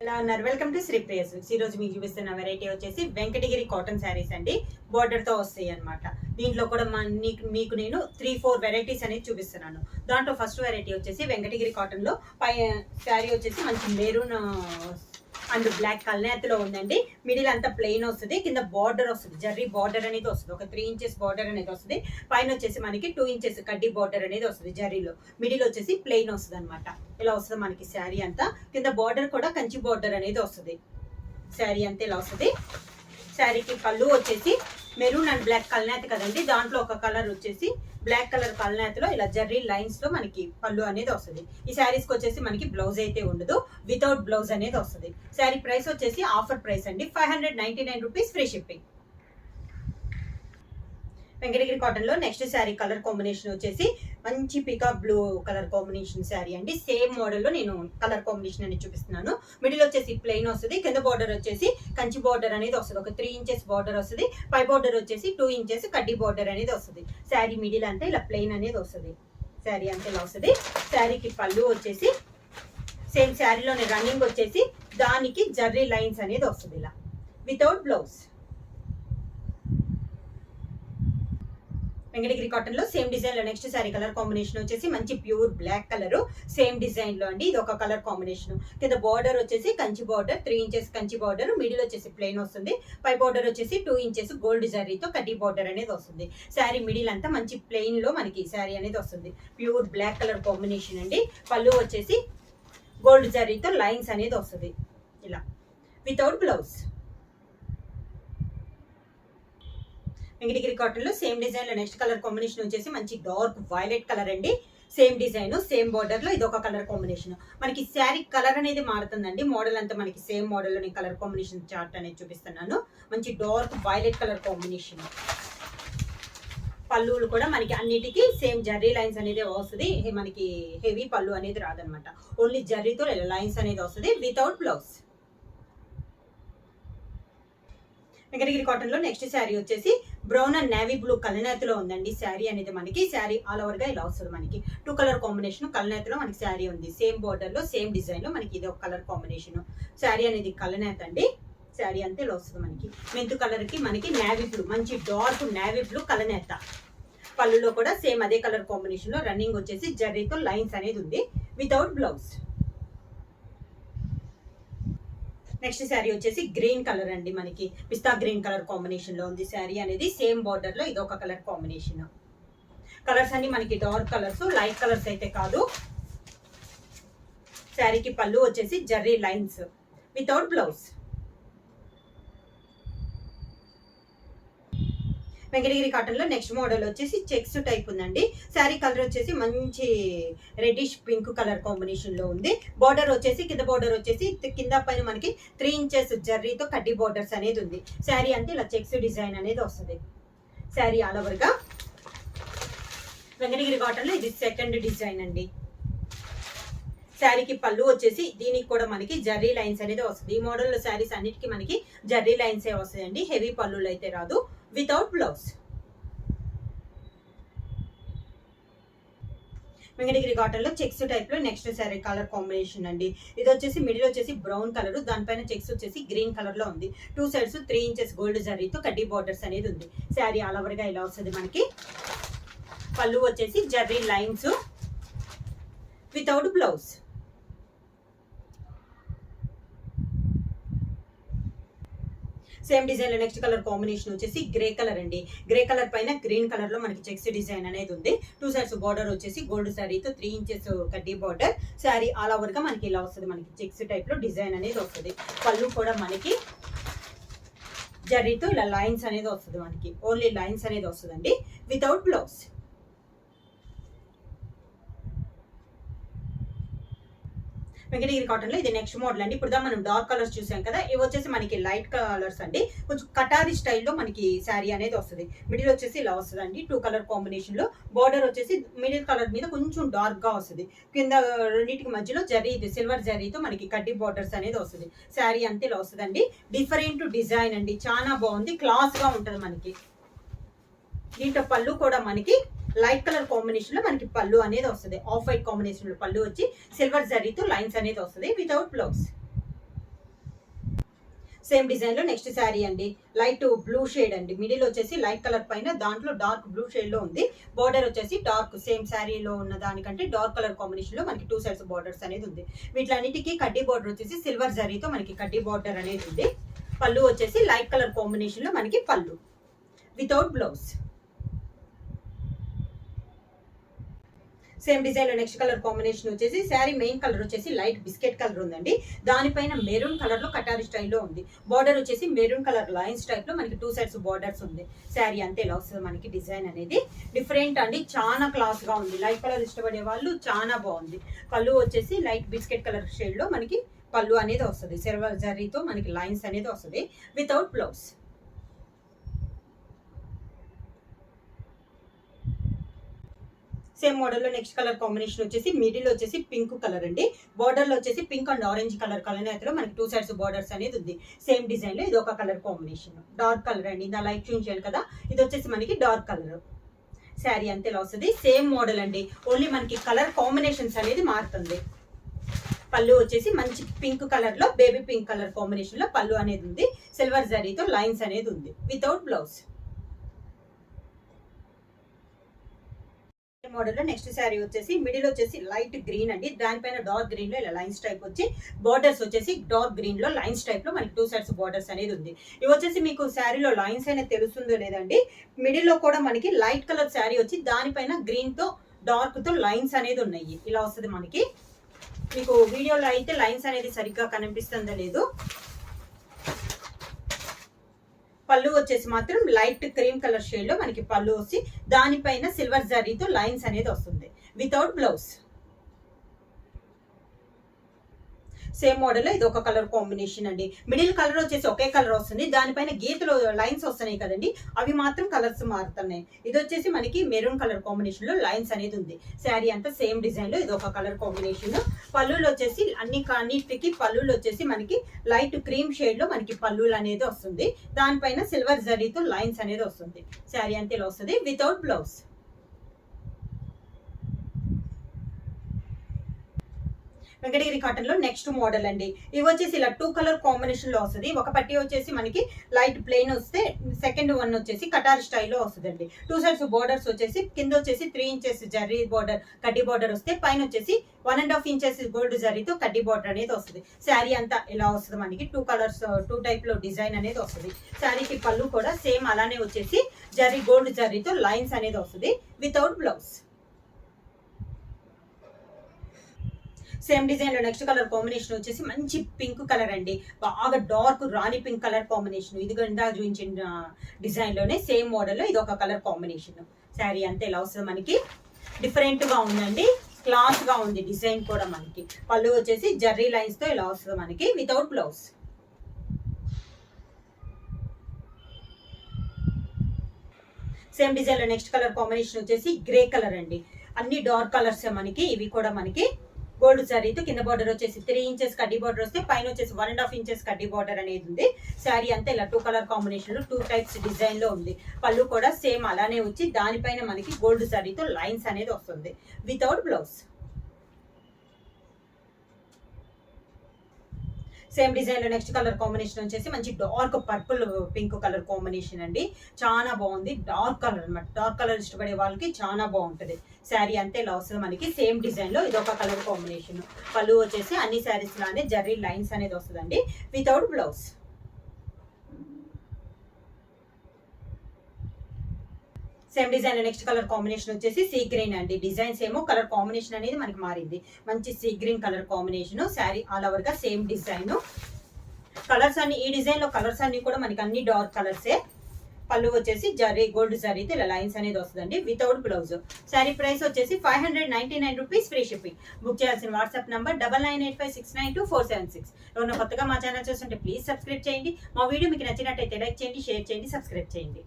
ఎలా ఉన్నారు? Welcome to Sri Priyas. ఈ రోజు మీకు చూపిస్తున్న వెరైటీ వచ్చేసి వెంకటగిరి కాటన్ శారీస్ అండి. బోర్డర్ తో వస్తాయి అనమాట. దీంట్లో కూడా మీకు నేను 3-4 వెరైటీస్ అనేది చూపిస్తున్నాను. దాంట్లో ఫస్ట్ వెరైటీ వచ్చేసి వెంకటగిరి కాటన్ లో పై శారీ వచ్చేసి మంచి మెరూన్ అండ్ బ్లాక్ కల్నేతలో ఉందండి. మిడిల్ అంతా ప్లెయిన్ వస్తుంది, కింద బార్డర్ వస్తుంది, జర్రీ బార్డర్ అనేది వస్తుంది, ఒక 3 ఇంచెస్ బార్డర్ అనేది వస్తుంది. పైన వచ్చేసి మనకి 2 ఇంచెస్ కడ్డీ బార్డర్ అనేది వస్తుంది జర్రీలో. మిడిల్ వచ్చేసి ప్లెయిన్ వస్తుంది అనమాట. ఇలా వస్తుంది మనకి శారీ అంతా. కింద బార్డర్ కూడా కంచి బార్డర్ అనేది వస్తుంది. శారీ అంతా ఇలా వస్తుంది. శారీకి పళ్ళు వచ్చేసి మెరూన్ అండ్ బ్లాక్ కల్నేత కదండి, దాంట్లో ఒక కలర్ వచ్చేసి బ్లాక్ కలర్ కల్నేతలో ఇలా జర్రీ లైన్స్ లో మనకి పళ్ళు అనేది వస్తుంది. ఈ శారీస్ కి వచ్చేసి మనకి బ్లౌజ్ అయితే ఉండదు, వితౌట్ బ్లౌజ్ అనేది వస్తుంది. శారీ ప్రైస్ వచ్చేసి ఆఫర్ ప్రైస్ అండి, 599 rupees, free shipping. Venkatagiri cotton లో నెక్స్ట్ శారీ కలర్ కాంబినేషన్ వచ్చేసి మంచి peacock blue colour combination saree అండి. సేమ్ మోడల్ లో నేను కలర్ కాంబినేషన్ అనేది చూపిస్తున్నాను. మిడిల్ వచ్చేసి ప్లెయిన్ వస్తుంది, కింద బార్డర్ వచ్చేసి కంచి బార్డర్ అనేది వస్తుంది, ఒక 3 ఇంచెస్ బార్డర్ వస్తుంది. పై బార్డర్ వచ్చేసి 2 ఇంచెస్ కడ్డీ బార్డర్ అనేది వస్తుంది. శారీ మిడిల్ అంతా ఇలా ప్లెయిన్ అనేది వస్తుంది. శారీ అంతా ఇలా వస్తుంది. శారీకి పళ్ళు వచ్చేసి సేమ్ శారీలోనే రన్నింగ్ వచ్చేసి దానికి జర్రీ లైన్స్ అనేది వస్తుంది ఇలా, వితౌట్ బ్లౌజ్. వెంకటగిరి కాటన్ లో సేమ్ డిజైన్ లో నెక్స్ట్ శారీ కలర్ కాంబినేషన్ వచ్చేసి మంచి pure black colour, same design లో అండి. ఇది ఒక కలర్ కాంబినేషన్. కింద బార్డర్ వచ్చేసి Kanchi border, 3 inches Kanchi border, middle వచ్చేసి ప్లెయిన్ వస్తుంది. పై బార్డర్ వచ్చేసి 2 ఇంచెస్ గోల్డ్ జరీతో కడ్డీ బార్డర్ అనేది వస్తుంది. శారీ మిడిల్ అంతా మంచి ప్లెయిన్ లో మనకి శారీ అనేది వస్తుంది. ప్యూర్ బ్లాక్ కలర్ కాంబినేషన్ అండి. పళ్ళు వచ్చేసి గోల్డ్ జరీతో లైన్స్ అనేది వస్తుంది ఇలా, వితౌట్ బ్లౌజ్. వెంకటగిరి కాటన్ లో సేమ్ డిజైన్ లో నెక్స్ట్ కలర్ కాంబినేషన్ వచ్చేసి మంచి డార్క్ వైలెట్ కలర్ అండి. సేమ్ డిజైన్ సేమ్ బార్డర్ లో ఇది ఒక కలర్ కాంబినేషన్. మనకి శారీ కలర్ అనేది మారుతుందండి. మోడల్ అంతా మనకి సేమ్ మోడల్ లో నేను కలర్ కాంబినేషన్ చార్ట్ అనేది చూపిస్తున్నాను. మంచి డార్క్ వైలెట్ కలర్ కాంబినేషన్. పళ్ళులు కూడా మనకి అన్నిటికీ సేమ్ జర్రీ లైన్స్ అనేది వస్తుంది. మనకి హెవీ పళ్ళు అనేది రాదనమాట, ఓన్లీ జర్రీతో లైన్స్ అనేది వస్తుంది, వితౌట్ బ్లౌజ్. వెంకటగిరి కాటన్ లో నెక్స్ట్ శారీ వచ్చేసి బ్రౌన్ అండ్ నేవీ బ్లూ కలనేతలో ఉందండి. శారీ అనేది మనకి శారీ ఆల్ ఓవర్ గా ఇలా వస్తుంది. మనకి 2 కలర్ కాంబినేషన్ కలనేతలో మనకి శారీ ఉంది. సేమ్ బార్డర్ లో సేమ్ డిజైన్ లో మనకి ఇది ఒక కలర్ కాంబినేషన్. శారీ అనేది కలనేత అండి. శారీ అంతా ఇలా వస్తుంది మనకి. మెంతు కలర్ కి మనకి నేవీ బ్లూ, మంచి డార్క్ నేవీ బ్లూ కలనేత. పళ్ళులో కూడా సేమ్ అదే కలర్ కాంబినేషన్ లో రన్నింగ్ వచ్చేసి జర్రీతో లైన్స్ అనేది ఉంది, వితౌట్ బ్లౌజ్. నెక్స్ట్ శారీ వచ్చేసి గ్రీన్ కలర్ అండి. మనకి పిస్తా గ్రీన్ కలర్ కాంబినేషన్ లో ఉంది శారీ అనేది. సేమ్ బార్డర్ లో ఇది ఒక కలర్ కాంబినేషన్. కలర్స్ అన్ని మనకి డార్క్ కలర్స్, లైట్ కలర్స్ అయితే కాదు. శారీకి పళ్ళు వచ్చేసి zari lines, without blouse. Venkatagiri cotton లో నెక్స్ట్ మోడల్ వచ్చేసి చెక్స్ టైప్ ఉందండి. శారీ కలర్ వచ్చేసి మంచి రెడ్డిష్ పింక్ కలర్ కాంబినేషన్ లో ఉంది. బార్డర్ వచ్చేసి కింద బార్డర్ వచ్చేసి కింద పైన మనకి 3 ఇంచెస్ జర్రీతో కడ్డీ బార్డర్స్ అనేది ఉంది. శారీ అంతే ఇలా చెక్స్ డిజైన్ అనేది వస్తుంది. శారీ ఆల్ ఓవర్ గా వెంకటగిరి కాటన్ లో ఇది సెకండ్ డిజైన్ అండి. శారీకి పళ్ళు వచ్చేసి దీనికి కూడా మనకి జర్రీ లైన్స్ అనేది వస్తుంది. ఈ మోడల్ లో శారీస్ అన్నిటికీ మనకి జర్రీ లైన్స్ ఏ వస్తాయండి, హెవీ పళ్ళులు అయితే రాదు, వితౌట్ బ్లౌజ్. వెంకటగిరి కాటన్ లో చెక్స్ టైప్ లో నెక్స్ట్ శారీ కలర్ కాంబినేషన్ అండి. ఇది వచ్చేసి మిడిల్ వచ్చేసి బ్రౌన్ కలర్, దానిపైన చెక్స్ వచ్చేసి గ్రీన్ కలర్ లో ఉంది. 2 సైడ్స్ 3 ఇంచెస్ గోల్డ్ జరీతో కడ్డీ బార్డర్స్ అనేది ఉంది. శారీ ఆల్ ఓవర్ గా ఇలా వస్తుంది మనకి. పళ్ళు వచ్చేసి zari lines, without blouse. Same design లో నెక్స్ట్ కలర్ కాంబినేషన్ వచ్చేసి గ్రే కలర్ అండి. గ్రే కలర్ పైన గ్రీన్ కలర్ లో మనకి చెక్స్ డిజైన్ అనేది ఉంది. 2 సైడ్స్ బార్డర్ వచ్చేసి గోల్డ్ శారీతో 3 ఇంచెస్ కడ్డీ బార్డర్. శారీ ఆల్ ఓవర్ గా మనకి ఇలా వస్తుంది. మనకి చెక్స్ టైప్ లో డిజైన్ అనేది వస్తుంది. పళ్ళు కూడా మనకి జరీతో ఇలా లైన్స్ అనేది వస్తుంది. మనకి ఓన్లీ లైన్స్ అనేది వస్తుందండి, వితౌట్ బ్లౌజ్. వెంకటగిరి కాటన్ లో ఇది నెక్స్ట్ మోడల్ అండి. ఇప్పుడు మనం డార్క్ కలర్స్ చూసాం కదా, ఇవి వచ్చేసి మనకి లైట్ కలర్స్ అండి. కొంచెం కటారీ స్టైల్లో మనకి శారీ అనేది వస్తుంది. మిడిల్ వచ్చేసి ఇలా వస్తుంది అండి, 2 కలర్ కాంబినేషన్ లో. బార్డర్ వచ్చేసి మిడిల్ కలర్ మీద కొంచెం డార్క్ గా వస్తుంది. కింద రెండింటికి మధ్యలో జరీ, సిల్వర్ జరీతో మనకి కడ్డీ బార్డర్స్ అనేది వస్తుంది. శారీ అంతే ఇలా వస్తుంది అండి. డిఫరెంట్ డిజైన్ అండి, చాలా బాగుంది, క్లాస్ గా ఉంటుంది మనకి. దీంట్లో పళ్ళు కూడా మనకి లైట్ కలర్ కాంబినేషన్ లో మనకి పళ్ళు అనేది వస్తుంది. ఆఫ్ వైట్ కాంబినేషన్ లో పళ్ళు వచ్చి సిల్వర్ జరీతో లైన్స్ అనేది వస్తుంది, వితౌట్ బ్లౌజ్. సేమ్ డిజైన్ లో నెక్స్ట్ శారీ అండి, లైట్ బ్లూ షేడ్ అండి, మిడిల్ వచ్చేసి లైట్ కలర్ పైన దాంట్లో డార్క్ బ్లూ షేడ్ లో ఉంది. బార్డర్ వచ్చేసి డార్క్ సేమ్ శారీలో ఉన్న దానికంటే డార్క్ కలర్ కాంబినేషన్ లో మనకి 2 సైడ్స్ బార్డర్స్ అనేది ఉంది. వీటిలన్నిటికీ కడ్డీ బార్డర్ వచ్చేసి సిల్వర్ జరీతో మనకి కడ్డీ బార్డర్ అనేది ఉంది. పళ్ళు వచ్చేసి లైట్ కలర్ కాంబినేషన్ లో మనకి పళ్ళు వితౌట్ బ్లౌజ్. సేమ్ డిజైన్ లో నెక్స్ట్ కలర్ కాంబినేషన్ వచ్చేసి శారీ మెయిన్ కలర్ వచ్చేసి లైట్ బిస్కెట్ కలర్ ఉందండి, దానిపైన మెరూన్ కలర్ లో కటారీ స్టైల్లో ఉంది. బార్డర్ వచ్చేసి మెరూన్ కలర్ లైన్స్ టైప్ లో మనకి 2 సైడ్స్ బార్డర్స్ ఉంది. శారీ అంతే ఇలా వస్తుంది మనకి. డిజైన్ అనేది డిఫరెంట్ అండి, చాలా క్లాస్ గా ఉంది. లైట్ కలర్ ఇష్టపడే వాళ్ళు చాలా బాగుంది. పళ్ళు వచ్చేసి లైట్ బిస్కెట్ కలర్ షేడ్ లో మనకి పళ్ళు అనేది వస్తుంది. సిల్వర్ జరీతో మనకి లైన్స్ అనేది వస్తుంది వితౌట్ బ్లౌజ్. సేమ్ మోడల్ లో నెక్స్ట్ కలర్ కాంబినేషన్ వచ్చేసి మిడిల్ వచ్చేసి పింక్ కలర్ అండి, బార్డర్ లో వచ్చేసి పింక్ అండ్ ఆరెంజ్ కలర్ కలనేతలో మనకి 2 సైడ్స్ బార్డర్స్ అనేది ఉంది. సేమ్ డిజైన్ లో ఇది ఒక కలర్ కాంబినేషన్, డార్క్ కలర్ అండి. ఇందా లైట్ చూపించాను కదా, ఇది వచ్చేసి మనకి డార్క్ కలర్. శారీ అంతే ఇలా వస్తుంది. సేమ్ మోడల్ అండి, ఓన్లీ మనకి కలర్ కాంబినేషన్స్ అనేది మారుతుంది. పళ్ళు వచ్చేసి మంచి పింక్ కలర్ లో బేబీ పింక్ కలర్ కాంబినేషన్ లో పళ్ళు అనేది ఉంది. సిల్వర్ జరీతో లైన్స్ అనేది ఉంది వితౌట్ బ్లౌజ్. మోడల్ లో నెక్స్ట్ శారీ వచ్చేసి మిడిల్ వచ్చేసి లైట్ గ్రీన్ అండి, దానిపైన డార్క్ గ్రీన్ లో ఇలా లైన్స్ టైప్ వచ్చి బార్డర్స్ వచ్చేసి డార్క్ గ్రీన్ లో లైన్స్ టైప్ లో మనకి 2 సైడ్స్ బార్డర్స్ అనేది ఉంది. ఇవి వచ్చేసి మీకు శారీలో లైన్స్ అనేది తెలుస్తుందో లేదండి, మిడిల్ లో కూడా మనకి లైట్ కలర్ శారీ వచ్చి దానిపైన గ్రీన్ తో డార్క్ తో లైన్స్ అనేది ఉన్నాయి. ఇలా వస్తుంది మనకి. మీకు వీడియోలో అయితే లైన్స్ అనేది సరిగ్గా కనిపిస్తుందో లేదు. పళ్ళు వచ్చేసి మాత్రం లైట్ క్రీమ్ కలర్ షేడ్ లో మనకి పళ్ళు వచ్చి దానిపైన సిల్వర్ జరీతో లైన్స్ అనేది వస్తుంది వితౌట్ బ్లౌజ్. సేమ్ మోడల్ లో ఇది ఒక కలర్ కాంబినేషన్ అండి, మిడిల్ కలర్ వచ్చేసి ఒకే కలర్ వస్తుంది, దానిపైన గీతలు లైన్స్ వస్తున్నాయి కదండి, అవి మాత్రం కలర్స్ మారుతున్నాయి. ఇది వచ్చేసి మనకి మెరూన్ కలర్ కాంబినేషన్ లో లైన్స్ అనేది ఉంది. శారీ అంతా సేమ్ డిజైన్ లో ఇది ఒక కలర్ కాంబినేషన్. పళ్ళులు వచ్చేసి అన్నిటికి పళ్ళులు వచ్చేసి మనకి లైట్ క్రీమ్ షేడ్ లో మనకి పళ్ళులు అనేది వస్తుంది, దానిపైన సిల్వర్ జరీతో లైన్స్ అనేది వస్తుంది. శారీ అంతా ఇలా వస్తుంది వితౌట్ బ్లౌజ్. వెంకటగిరి కాటన్ లో నెక్స్ట్ మోడల్ అండి, ఇవి వచ్చేసి ఇలా 2 కలర్ కాంబినేషన్ లో వస్తుంది. ఒక పట్టి వచ్చేసి మనకి లైట్ ప్లెయిన్ వస్తే సెకండ్ వన్ వచ్చేసి కటార్ స్టైల్లో వస్తుందండి. 2 సైడ్స్ బోర్డర్స్ వచ్చేసి కింద వచ్చేసి 3 ఇంచెస్ జరీ బోర్డర్ కడ్డీ బోర్డర్ వస్తే పైన వచ్చేసి 1.5 ఇంచెస్ గోల్డ్ జరీతో కడ్డీ బోర్డర్ అనేది వస్తుంది. శారీ అంతా ఇలా వస్తుంది మనకి. 2 కలర్స్ 2 టైప్ లో డిజైన్ అనేది వస్తుంది. శారీకి పళ్ళు కూడా సేమ్ అలానే వచ్చేసి జరీ గోల్డ్ జరీతో లైన్స్ అనేది వస్తుంది వితౌట్ బ్లౌజ్. సేమ్ డిజైన్ లో నెక్స్ట్ కలర్ కాంబినేషన్ వచ్చేసి మంచి పింక్ కలర్ అండి, బాగా డార్క్ రాణి పింక్ కలర్ కాంబినేషన్. ఇది ఇందాక చూపించిన డిజైన్ లోనే సేమ్ మోడల్ లో ఇది ఒక కలర్ కాంబినేషన్. శారీ అంతే ఇలా వస్తుంది మనకి. డిఫరెంట్ గా ఉందండి, క్లాస్ గా ఉంది డిజైన్ కూడా మనకి. పళ్ళు వచ్చేసి జర్రీ లైన్స్ తో ఇలా వస్తుంది మనకి వితౌట్ బ్లౌజ్. సేమ్ డిజైన్ లో నెక్స్ట్ కలర్ కాంబినేషన్ వచ్చేసి గ్రే కలర్ అండి, అన్ని డార్క్ కలర్స్ మనకి. ఇవి కూడా మనకి గోల్డ్ శారీతో కింద బార్డర్ వచ్చేసి 3 ఇంచెస్ కడ్డీ బార్డర్ వస్తే పైన వచ్చేసి 1.5 ఇంచెస్ కడ్డీ బార్డర్ అనేది ఉంది. శారీ అంతా ఇలా 2 కలర్ కాంబినేషన్ లో 2 టైప్స్ డిజైన్ లో ఉంది. పళ్ళు కూడా సేమ్ అలానే వచ్చి దానిపైన మనకి గోల్డ్ శారీతో లైన్స్ అనేది వస్తుంది వితౌట్ బ్లౌజ్. సేమ్ డిజైన్ లో నెక్స్ట్ కలర్ కాంబినేషన్ వచ్చేసి మంచి dark purple pink colour combination అండి, చాలా బాగుంది. డార్క్ కలర్ అనమాట, డార్క్ కలర్ ఇష్టపడే వాళ్ళకి చాలా బాగుంటది. శారీ అంతే ఇలా వస్తుంది మనకి. సేమ్ డిజైన్ లో ఇది ఒక కలర్ కాంబినేషన్. పళ్ళు వచ్చేసి అన్ని శారీస్ లానే జర్రీ లైన్స్ అనేది వస్తుందండి వితౌట్ బ్లౌజ్. సేమ్ డిజైన్ లో నెక్స్ట్ కలర్ కాంబినేషన్ వచ్చేసి సీ గ్రీన్ అండి. డిజైన్స్ ఏమో కలర్ కాంబినేషన్ అనేది మనకి మారింది. మంచి sea green colour combination. Sari all over గా సేమ్ డిజైన్. కలర్స్ అన్ని ఈ డిజైన్ లో కలర్స్ అన్ని కూడా మనకి అన్ని డార్క్ కలర్సే. పళ్ళు వచ్చేసి జరీ గోల్డ్ జరీతో ఇలా లైన్స్ అనేది వస్తుందండి వితౌట్ బ్లౌజ్. శారీ ప్రైస్ వచ్చేసి 599 రూపీస్, ఫ్రీ షిప్పింగ్. బుక్ చేయాల్సిన వాట్సాప్ నంబర్ 9985692476. ఎవరైనా కొత్తగా మా ఛానల్ చూస్తుంటే ప్లీజ్ సబ్స్క్రైబ్ చేయండి. మా వీడియో మీకు నచ్చినట్టయితే లైక్ చేయండి, షేర్ చేయండి, సబ్స్క్రైబ్ చేయండి.